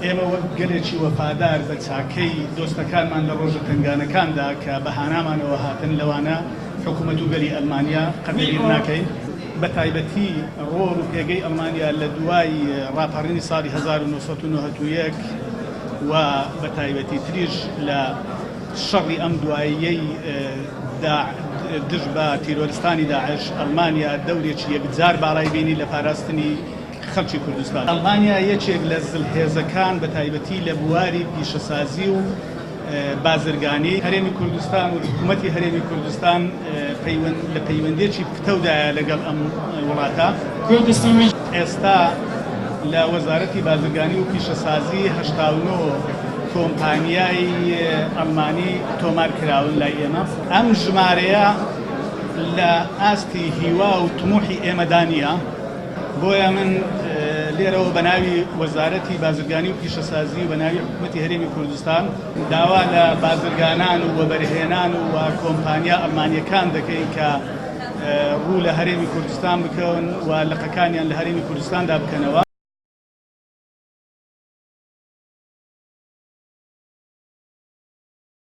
ئێمە وەک گەلێکی وەفادار بە چاکەی دۆستەکانمان لە ڕۆژە تنگانەکاندا کە بەهانامانەوە هاتن لەوانە حکوومەت و گەلی ئەلمانیا قەبیل ناکەین بە تایبەتی ڕۆڵ و پێگەی ئەلمانیا لە دوای ڕاپەڕینی ساڵی 1991 و بە تایبەتی تریش لە شەڕی ئەم دواییەی دژ بە تیرۆریستانی داعش ئەلمانیا دەورێکی یەکجار باڵای بینی لە پاراستنی خەڵکی کوردستان. ئەلمانیا یەکێک لە زلهێزەکان بە تایبەتی لە بواری پیشەسازی و بازرگانیی هەرێمی کوردستان و حکوومەتی هەرێمی کوردستان لە پەیوەندێکی پتەودایە لەگەڵ ئەم وڵاتە. کوردستان ئێستا لە وەزارەتی بازرگانی و پیشەسازی 89 كۆمپانیای ئەلمانی تۆمار کراون لای ئێمە. ئەم ژمارەیە لە ئاستی هیوا و تموحی ئێمەدانیە، بۆیە من لێرەوە بە ناوی وەزارەتی بازرگانی و پیشەسازی و بە ناوی حکوومەتی هەرێمی کوردستان داوا لە بازرگانان و وەبەرهێنان و کۆمپانیا ئەلمانیەکان دەکەین کە ڕوو لە هەرێمی کوردستان بکەون و لقەکانیان لە هەرێمی کوردستاندا بکەنەوە